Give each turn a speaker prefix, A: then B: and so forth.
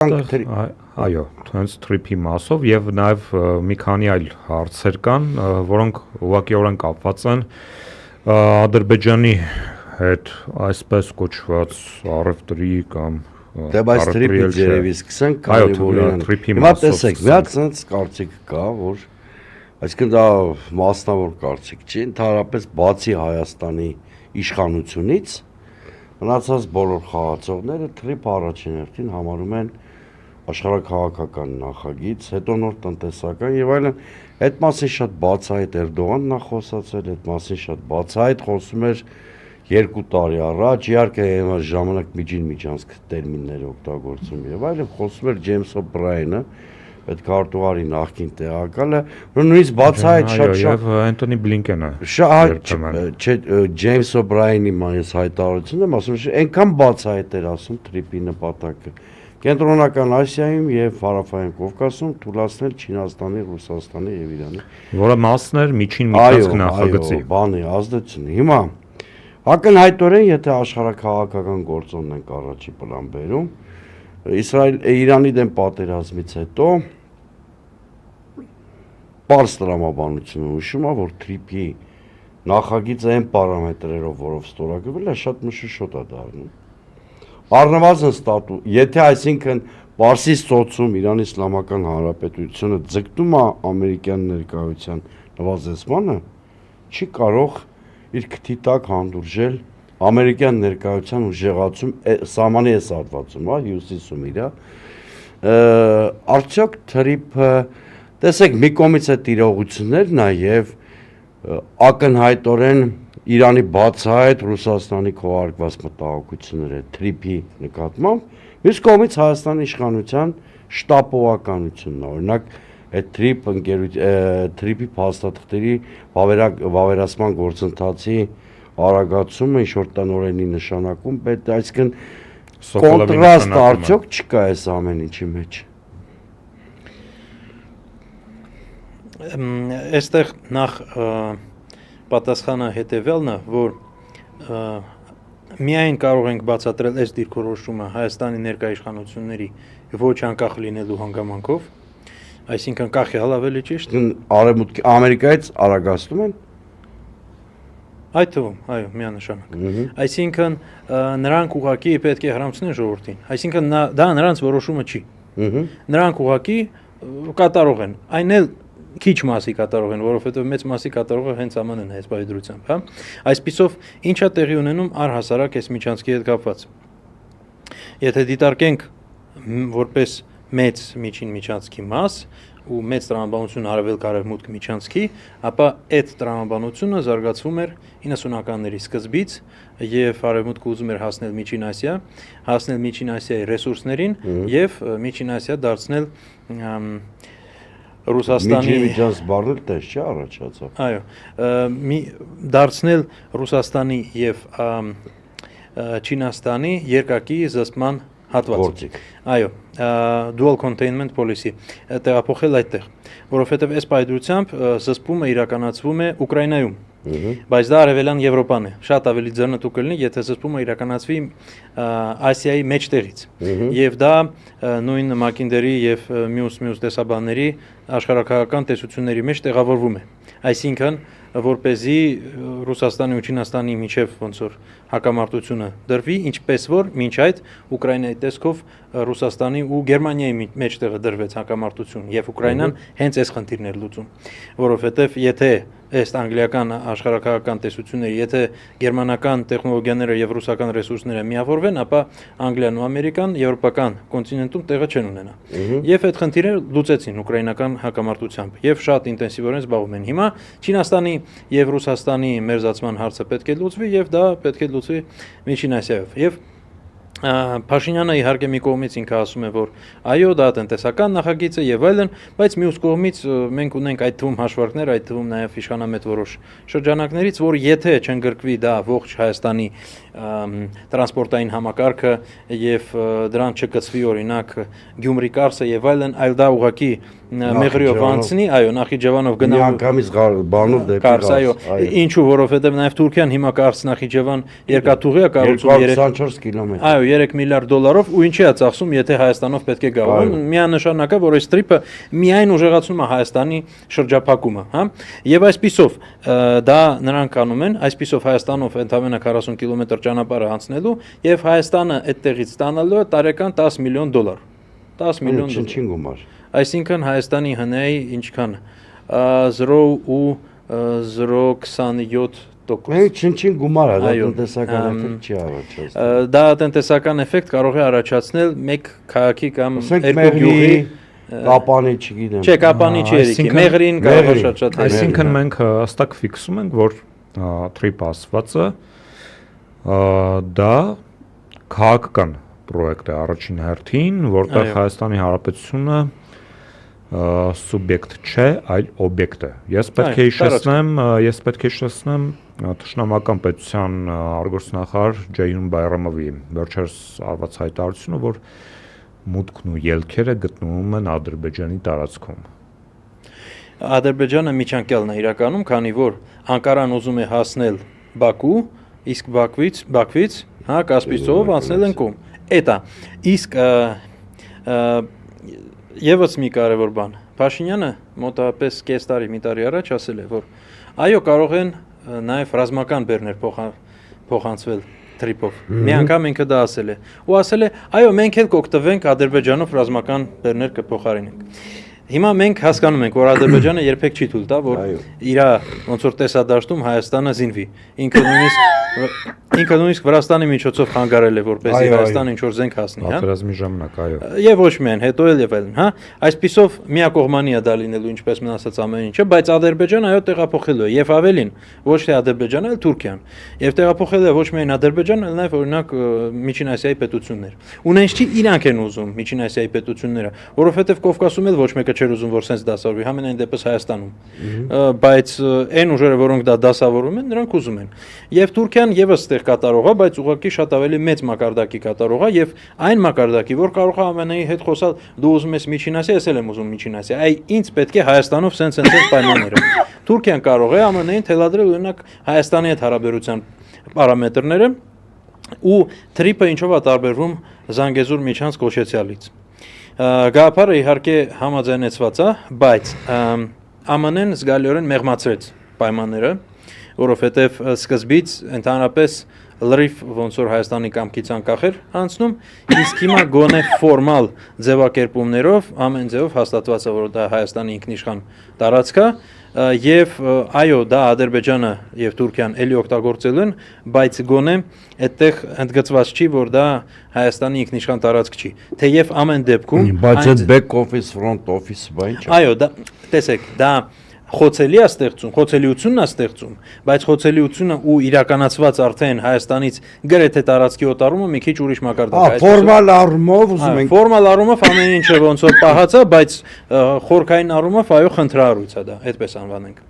A: Այո, հենց թրիփի մասով եւ նաեւ մի քանի այլ հարցեր կան, որոնք ուղղակիորեն կապված են Ադրբեջանի հետ այսպես կոչված առևտրի կամ
B: Դե բայց թրիփի երևի սկսենք, քանի որ հիմա տեսեք, մի հատ sense կարծիք կա, որ այսինքն դա մասնավոր կարծիք չի, ընդհանրապես բացի Հայաստանի իշխանությունից մնացած բոլոր խաղացողները թրիփ առաջին հերթին համարում են աշխարհաքաղաքական նախագիծ, հետո նոր տնտեսական եւ այլն, այդ մասին շատ բացահայտ Էրդողանն է խոսացել, այդ մասին շատ բացահայտ խոսում էր 2 տարի առաջ, իհարկե ժամանակ միջանցք տերմիններ օգտագործում եւ այլն, խոսում էր Ջեյմս Օ'Բրայենը, այդ քարտուղարի նախկին տեղակալը, որ նույնիսկ բացահայտ շատ
A: եւ Անտոնի Բլինկենը։
B: Շատ Ջեյմս Օ'Բրայենի մայիս հայտարարությունը եմ ասում, այնքան բացահայտ էր ասում թրիփի նպատակը Կենտրոնական Ասիայում եւ Հարավային Կովկասում թույլատնել Չինաստանի, Ռուսաստանի եւ Իրանի, որը մասն էր միջին միջանցք նախագծի։ Այո, բանի ազդեցությունը։ Հիմա ակնհայտորեն, եթե աշխարհաքաղաքական գործոնն ենք առաջի պլան բերում, Իրանի դեմ պատերազմից հետո պարզ տրամաբանությունը հուշում է, որ թրիփի նախագիծը այն պարամետրերով, որով ստորագրվել է, շատ մշուշոտ է դառնում։ Առնվազն ստատուս, եթե այսինքն Պարսից ծոցում Իրանի Իսլամական Հանրապետությունը ձգտում է ամերիկյան ներկայության նվազեցմանը, չի կարող իր քթի տակ հանդուրժել ամերիկյան ներկայության ուժեղացում սահմանի այս հատվածում, հյուսիսում իր, արդյոք թրիփը, տեսեք, մի կողմից այդ իրողություններ նաև ակնհայտորեն Իրանի բացահայտ Ռուսաստանի քողարկված մտահոգությունները թրիփի նկատմամբ, մյուս կողմից Հայաստանի իշխանության շտապողականությունն է, օրինակ այդ թրիփի փաստաթղթերի վավերացման գործընթացի արագացումը ինչ-որ տնօրենի նշանակում, այսինքն կոնտրաստ արդյոք չկա այս ամեն ինչի մեջ։
C: Այստեղ նախ պատասխանը հետևյալն է, որ միայն կարող ենք բացատրել այս դիրքորոշումը Հայաստանի ներկայ իշխանությունների ոչ անկախ լինելու հանգամանքով, այսինքն կախյալ ավելի ճիշտ,
B: Արևմուտքի Ամերիկայից արագացնում են։
C: Այդ թվում, այո, միանշանակ։ Այսինքն նրանք ուղղակի պետք է հրամցնեն ժողովրդին, այսինքն դա նրանց որոշումը չի։ Նրանք ուղղակի կատարող են, այն էլ քիչ մասի կատարող են, որովհետև մեծ մասի կատարողը հենց ԱՄՆ-ն է այս պայդրությամբ, հա։ Այսպիսով ինչ է տեղի ունենում առհասարակ այս միջանցքի հետ կապված։ Եթե դիտարկենք որպես մեծ միջին միջանցքի մաս ու մեծ տրամաբանություն արևել կարևմուտք միջանցքի, ապա այդ տրամաբանությունը զարգացվում էր 90-ականների սկզբից եւ արևմուտքը ուզում էր հասնել Միջին Ասիա, հասնել Միջին Ասիայի ռեսուրսներին եւ Միջին Ասիա դարձնել Ռուսաստանի
B: միջանց բառը տես չէ առաջացավ։
C: Այո, դարձնել Ռուսաստանի եւ Չինաստանի երկակի զսպման հատված։ Այո, dual containment policy տեղափոխել այդտեղ, որովհետև այս պայդրությամբ զսպումը իրականացվում է Ուկրաինայում, բայց դա արևելյան Եվրոպան է, շատ ավելի ձեռնտու կլինի, եթե զսպումը իրականացվի Ասիայի մեջտեղից, եւ դա նույն Մակինդերի եւ մյուս տեսաբանների աշխարհաքաղաքական տեսությունների մեջ տեղավորվում է, այսինքն որպեսզի Ռուսաստանի ու Չինաստանի միջև ոնց որ հակամարտությունը դրվի, ինչպես որ մինչ այդ Ուկրաինայի տեսքով Ռուսաստանի ու Գերմանիայի մեջտեղը դրվեց հակամարտություն եւ Ուկրաինան հենց այս խնդիրն էր լուծում, որովհետեւ եթե այս անգլիական աշխարհաքաղաքական տեսությունները, եթե գերմանական տեխնոլոգիաները եւ ռուսական ռեսուրսները միավորվեն, ապա Անգլիան ու Ամերիկան եվրոպական կոնտինենտում տեղը չեն ունենա։ Եվ այդ խնդիրը լուծեցին ուկրաինական հակամարտությամբ եւ շատ ինտենսիվորեն զբաղվում են։ Հիմա Չինաստանի եւ Ռուսաստանի մերձացման հարցը պետք է լուծվի եւ դա պետք է լուծվի Միջին Ասիայով։ Եվ Փաշինյանը իհարկե մի կողմից ինքը ասում է, որ այո, դա տնտեսական նախագիծ է եւ այլն, բայց մյուս կողմից մենք ունենք այդ թվում հաշվարկներ, այդ թվում նաեւ իշխանամետ որոշ շրջանակներից, որ եթե չընդգրկվի դա ողջ Հայաստանի տրանսպորտային համակարգը եւ դրան չկցվի օրինակ Գյումրի կարսը եւ այլն, այլ դա ուղղակի Մեղրիով անցնի, այո, Նախիջևանով գնալու
B: միանգամից բանով դեպի
C: Կարս, այո, ինչու, որովհետև նաև Թուրքիան հիմա Կարս Նախիջևան երկաթուղի է կառուցում
B: 224 կիլոմետր։
C: Այո, 3 միլիարդ դոլարով ու ինչի է ծախսում, եթե Հայաստանով պետք է գա։ Միանշանակ է, որ այս տրիպը միայն ուժեղացնում է Հայաստանի շրջափակումը, հա։ Եվ այսպիսով դա նրանք անում են, այսպիսով Հայաստանով ընդամենը 40 կիլոմետր ճանապարհ անցնելու եւ Հայաստանը այդտեղից ստանալու է տարեկան 10 միլիոն դոլար։ 10 միլիոն դոլար։
B: Չնչին գումար։
C: Այսինքն Հայաստանի ՀՆ-ի ինչքան 0.027%։
B: Մենք չնչին գումար է, դա տնտեսական էֆեկտ չի առաջացնում։
C: Դա տնտեսական էֆեկտ կարող է առաջացնել մեկ քաղաքի կամ երկու գյուղի
B: կապանի, չգիտեմ։
C: Չէ, կապանի չի երիկի, մեղրին կարող է շատ-շատ։
A: Այսինքն մենք հստակ ֆիքսում ենք, որ տրիպ ասվածը դա քաղաքական պրոյեկտ է առաջին հերթին, որտեղ Հայաստանի Հանրապետությունը սուբյեկտ չէ, այլ օբյեկտ է։ Ես պետք է հիշեցնեմ Թշնամական պետության արտգործնախարար Ջեյհուն Բայրամովի վերջերս արված հայտարարությունը, որ մուտքն ու ելքերը գտնվում են Ադրբեջանի տարածքում։
C: Ադրբեջանը միջանկյալն է իրականում, քանի որ Անկարան ուզում է հասնել Բաքու, իսկ Բաքվից, հա, Կասպից ծովով անցնել են կողմ։ Էդ է։ Իսկ Եվս մի կարևոր բան։ Փաշինյանը մոտավորապես կես տարի, մի տարի առաջ ասել է, որ այո, կարող են նաև ռազմական բեռներ փոխանցվել տրիպով։ Մի անգամ ինքը դա ասել է։ Ու ասել է, այո, մենք էլ կօգտվենք Ադրբեջանով ռազմական բեռներ կփոխարինենք։ Հիմա մենք հասկանում ենք, որ Ադրբեջանը երբեք չի թույլ տա, որ իր ոնց որ տեսադաշտում Հայաստանը զինվի։ Ինքը նույնիսկ Վրաստանի միջոցով խանգարել է, որպեսզի Հայաստանը ինչ որ զենք հասնի, հա։
A: Պատերազմի ժամանակ, այո։
C: Եվ ոչ միայն, հետո էլ եւ այլն, հա։ Այսպիսով միակողմանի է դա լինելու, ինչպես մնացած ամեն ինչը, բայց Ադրբեջանը այո տեղափոխելու է եւ ավելին, ոչ թե Ադրբեջանը, այլ Թուրքիան։ Եվ տեղափոխել է ոչ միայն Ադրբեջանը, այլ նաեւ օրինակ Միջին Ասիայի պետություններ։ Ունենչ չի իրանք են ուզում Միջին Ասիայի պետությունները, որովհետեւ Կովկասում էլ ոչ մեկը չէր ուզում, որ sense դասավորվի, համենայն դեպս Հայաստանում։ Բայց այն ուժերը, որոնք դա դասավորում են, նրանք ուզում են։ Եվ Թուրքիան եւս ստեղ կատարող է, բայց ուղղակի շատ ավելի մեծ մակարդակի կատարող է եւ այն մակարդակի, որ կարող է ամենայի հետ խոսալ, դու ուզում ես Միջին Ասիա, ես էլ եմ ուզում Միջին Ասիա։ Այ ինձ պետք է Հայաստանով sense պայմանները։ Թուրքիան կարող է ԱՄՆ-ին թելադրել օրինակ Հայաստանի հետ հարաբերության պարամետրները ու տրիպը ինչով է տարբերվում Զանգեզուր միջանց կոչեցյալից։ Գաղափարը իհարկե համաձայնեցված է, բայց ԱՄՆ-ն զգալիորեն մեղմացրեց պայմանները, որովհետև սկզբից ընդհանրապես լրիվ ոնց որ Հայաստանի կամքից անկախ էր անցնում, իսկ հիմա գոնե ֆորմալ ձևակերպումներով ամեն ձևով հաստատված է, որ դա Հայաստանի ինքնիշխան տարածք է, եւ այո, դա Ադրբեջանը եւ Թուրքիան էլի օգտագործել են, բայց գոնե այդտեղ ընդգծված չի, որ դա Հայաստանի ինքնիշխան տարածք չի։ Թեև ամեն դեպքում
B: բայց այդ back office, front office բան չէ։
C: Այո, դա տեսեք, դա խոցելի է ստեղծում, խոցելիությունն է ստեղծում, բայց խոցելիությունը ու իրականացված արդեն Հայաստանից գրեթե տարածքի օտարումը մի քիչ ուրիշ մակարդակ է։
B: Ֆորմալ առումով ուզում ենք։
C: Ֆորմալ առումով ամեն ինչը ոնց որ պահած է, բայց խորքային առումով այո խնդրահարույց է դա, այդպես անվանենք։